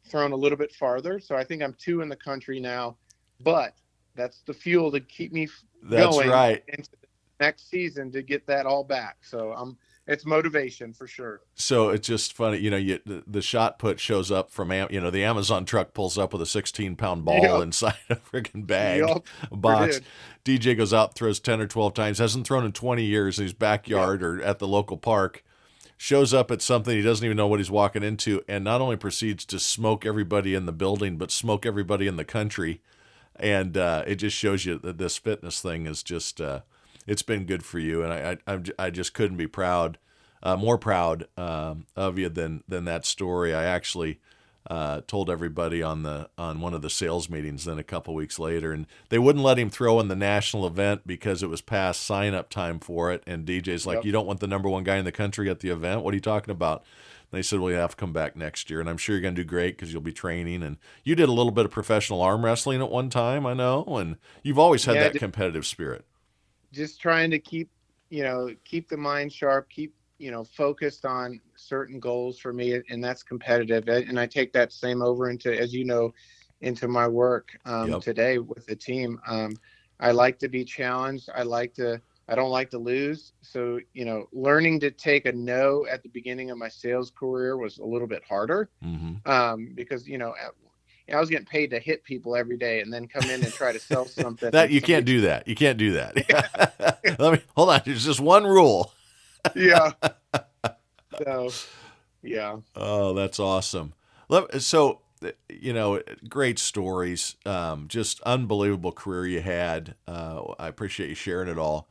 thrown a little bit farther. So I think I'm 2 in the country now, but that's the fuel to keep me That's going right. into the next season to get that all back. So it's motivation for sure. So it's just funny, the shot put shows up from, the Amazon truck pulls up with a 16-pound ball Yep. inside a freaking bag, Yep. a Sure box. did. DJ goes out, throws 10 or 12 times, hasn't thrown in 20 years in his Yep. backyard or at the local park, shows up at something he doesn't even know what he's walking into, and not only proceeds to smoke everybody in the building, but smoke everybody in the country. And it just shows you that this fitness thing is just, it's been good for you. And I just couldn't be more proud of you than that story. I actually told everybody on one of the sales meetings then a couple weeks later, and they wouldn't let him throw in the national event because it was past sign up time for it. And DJ's like, Yep. you don't want the number 1 guy in the country at the event? What are you talking about? And they said, well, you have to come back next year, and I'm sure you're going to do great because you'll be training. And you did a little bit of professional arm wrestling at one time, I know, and you've always had Yeah. that competitive spirit. Just trying to keep the mind sharp, keep, focused on certain goals for me. And that's competitive. And I take that same over into, as into my work Yep. today with the team. I like to be challenged. I don't like to lose. So, learning to take a no at the beginning of my sales career was a little bit harder Mm-hmm. because, I was getting paid to hit people every day and then come in and try to sell something. That And you can't somebody, do that. You can't do that. Let me hold on. There's just one rule. yeah. So, yeah. Oh, that's awesome. So, great stories. Just unbelievable career you had. I appreciate you sharing it all.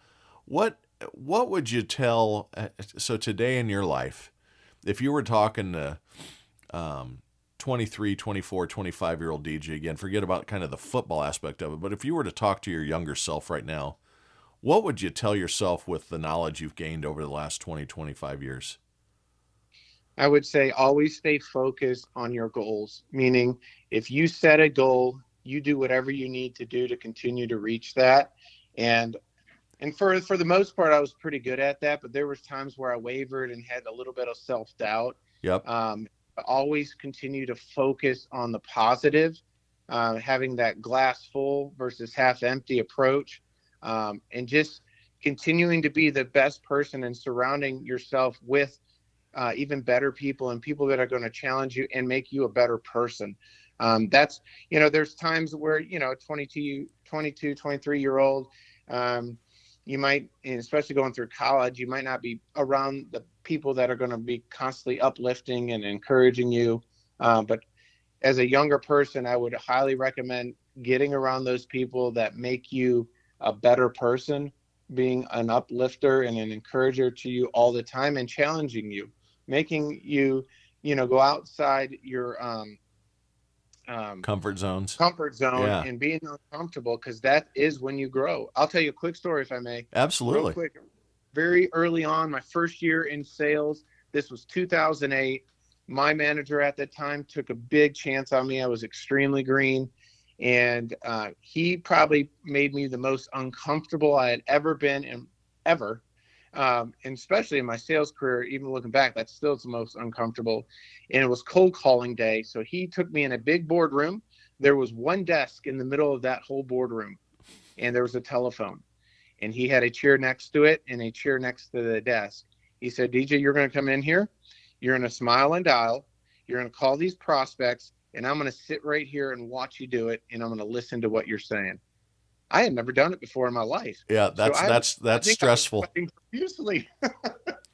What What would you tell? So today in your life, if you were talking to um, 23, 24, 25-year-old DJ, again, forget about kind of the football aspect of it, but if you were to talk to your younger self right now, what would you tell yourself with the knowledge you've gained over the last 20, 25 years? I would say always stay focused on your goals, meaning if you set a goal, you do whatever you need to do to continue to reach that. And for the most part, I was pretty good at that, but there was times where I wavered and had a little bit of self-doubt. Yep. Always continue to focus on the positive, having that glass full versus half empty approach, and just continuing to be the best person and surrounding yourself with even better people and people that are going to challenge you and make you a better person. That's, there's times where, 22, 23-year-old, you might, and especially going through college, you might not be around the people that are going to be constantly uplifting and encouraging you. But as a younger person, I would highly recommend getting around those people that make you a better person, being an uplifter and an encourager to you all the time and challenging you, making you, go outside your Comfort zones. comfort zone Yeah, and being uncomfortable, because that is when you grow. I'll tell you a quick story, if I may, real absolutely. quick. Very early on, my first year in sales, this was 2008. My manager at the time took a big chance on me. I was extremely green. And he probably made me the most uncomfortable I had ever been in, ever. And especially in my sales career, even looking back, that's still the most uncomfortable. And it was cold calling day. So he took me in a big boardroom. There was one desk in the middle of that whole boardroom, and there was a telephone. And he had a chair next to it and a chair next to the desk. He said, DJ, you're going to come in here. You're going to smile and dial. You're going to call these prospects, and I'm going to sit right here and watch you do it, and I'm going to listen to what you're saying. I had never done it before in my life. Yeah, So I that's think I was stressful. sweating profusely.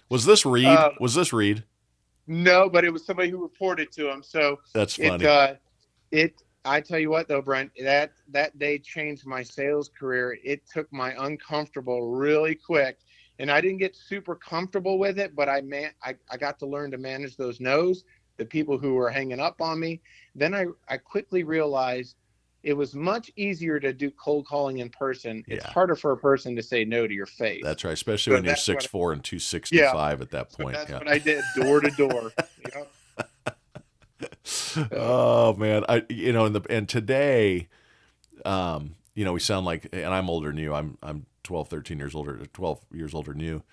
Was this Reed? uh, Was this Reed? no, but it was somebody who reported to him. So That's it, funny. uh, I tell you what though, Brent, that day changed my sales career. It took my uncomfortable really quick, and I didn't get super comfortable with it, but I got to learn to manage those no's, the people who were hanging up on me. Then I quickly realized it was much easier to do cold calling in person. It's Yeah, harder for a person to say no to your face. that's right. Especially So when you're that's what, 6'4" and yeah. 265 at that So point. that's Yeah. what I did, door to door. Yep. So, Oh man, and today, we sound like, and I'm older than you. I'm 12, 13 years older, 12 years older than you.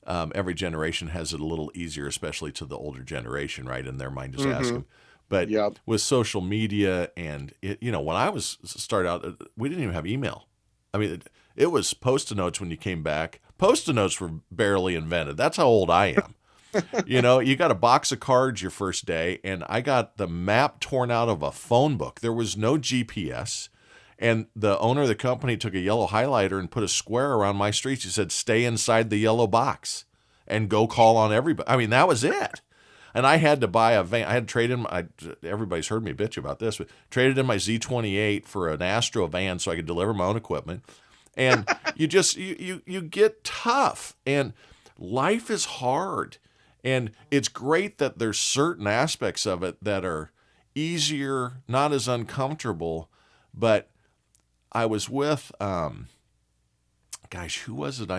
Every generation has it a little easier, especially to the older generation, right? In their mind, just ask mm-hmm. them. But Yep. with social media and when I was started out, we didn't even have email. I mean, it was Post-it notes when you came back. Post-it notes were barely invented. That's how old I am. You got a box of cards your first day, and I got the map torn out of a phone book. There was no GPS. And the owner of the company took a yellow highlighter and put a square around my streets. He said, stay inside the yellow box and go call on everybody. I mean, that was it. And I had to buy a van. I had to trade in everybody's heard me bitch about this, but traded in my Z28 for an Astro van so I could deliver my own equipment. And you get tough, and life is hard. And it's great that there's certain aspects of it that are easier, not as uncomfortable. But I was with, who was it?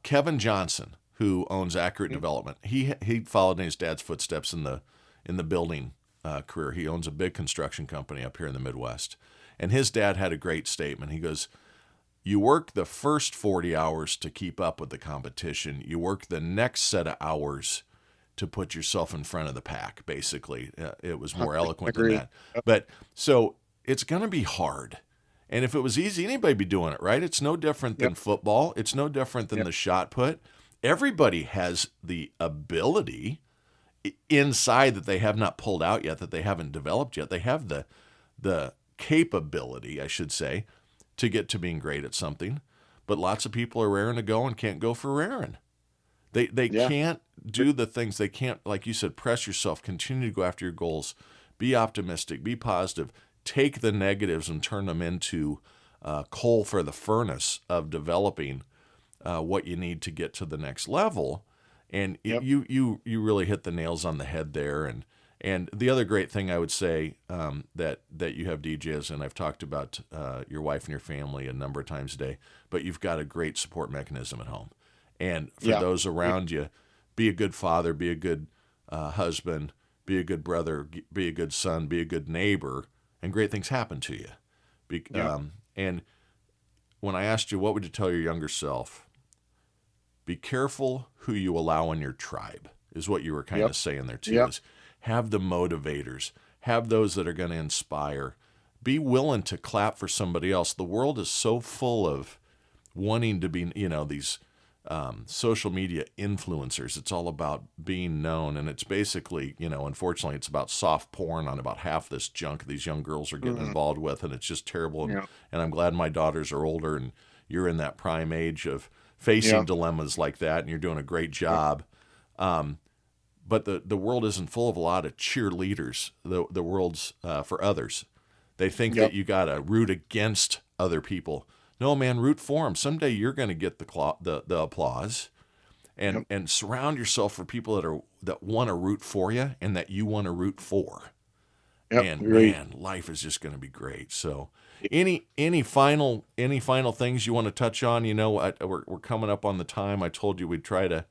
Kevin Johnson, who owns Accurate Development. He followed in his dad's footsteps in the building career. He owns a big construction company up here in the Midwest. And his dad had a great statement. He goes, you work the first 40 hours to keep up with the competition. You work the next set of hours to put yourself in front of the pack, basically. It was more eloquent than Agree. that. But so it's going to be hard. And if it was easy, anybody'd be doing it, right? It's no different than Yep. football. It's no different than Yep. the shot put. Everybody has the ability inside that they have not pulled out yet, that they haven't developed yet. They have the capability, I should say, to get to being great at something. But lots of people are raring to go and can't go for raring. They Yeah. can't do the things. They can't, like you said, press yourself, continue to go after your goals, be optimistic, be positive, take the negatives and turn them into coal for the furnace of developing what you need to get to the next level. And Yep. you really hit the nails on the head there. And the other great thing I would say that you have, DJs, and I've talked about your wife and your family a number of times today, but you've got a great support mechanism at home. And for Yeah. those around you, be a good father, be a good husband, be a good brother, be a good son, be a good neighbor, and great things happen to you. Yeah. And when I asked you, what would you tell your younger self? Be careful who you allow in your tribe, is what you were kind Yep. of saying there too. Yep. Is have the motivators, have those that are going to inspire. Be willing to clap for somebody else. The world is so full of wanting to be, these social media influencers. It's all about being known, and it's basically, unfortunately, it's about soft porn on about half this junk these young girls are getting involved with, and it's just terrible. Yeah. And I'm glad my daughters are older, and you're in that prime age of facing Yeah. dilemmas like that, and you're doing a great job. But the world isn't full of a lot of cheerleaders. The world's for others. They think Yep. that you got to root against other people. No, man, root for them. Someday you're going to get the applause, and Yep. surround yourself for people that want to root for you and that you want to root for. Yep. And Agreed. man, life is just going to be great. So, any final things you want to touch on? We're coming up on the time. I told you we'd try to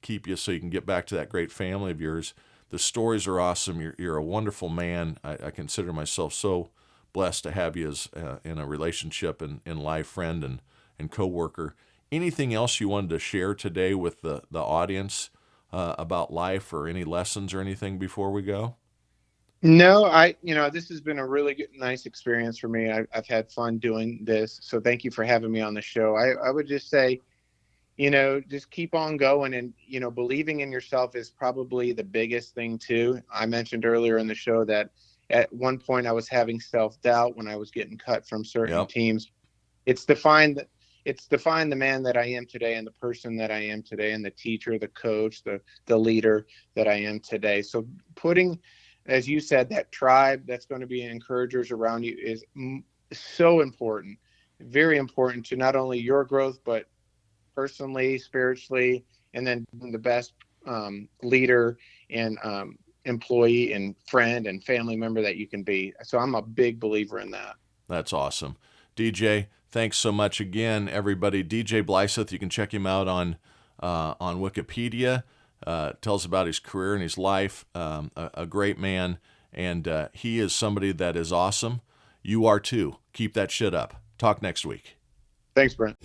keep you so you can get back to that great family of yours. The stories are awesome. You're a wonderful man. I consider myself so blessed to have you as in a relationship and in life, friend and coworker. Anything else you wanted to share today with the audience about life, or any lessons or anything before we go? No, this has been a really good, nice experience for me. I've had fun doing this. So thank you for having me on the show. I would just say, just keep on going, and, believing in yourself is probably the biggest thing too. I mentioned earlier in the show that at one point I was having self-doubt when I was getting cut from certain Yep. teams. It's defined the man that I am today, and the person that I am today, and the teacher, the coach, the leader that I am today. So putting, as you said, that tribe that's going to be encouragers around you is so important, very important to not only your growth, but personally, spiritually, and then the best leader and employee and friend and family member that you can be. So I'm a big believer in that. That's awesome. DJ, thanks so much again, everybody. DJ Bleisath, you can check him out on Wikipedia. Tells about his career and his life. A great man, and he is somebody that is awesome. You are too. Keep that shit up. Talk next week. Thanks, Brent.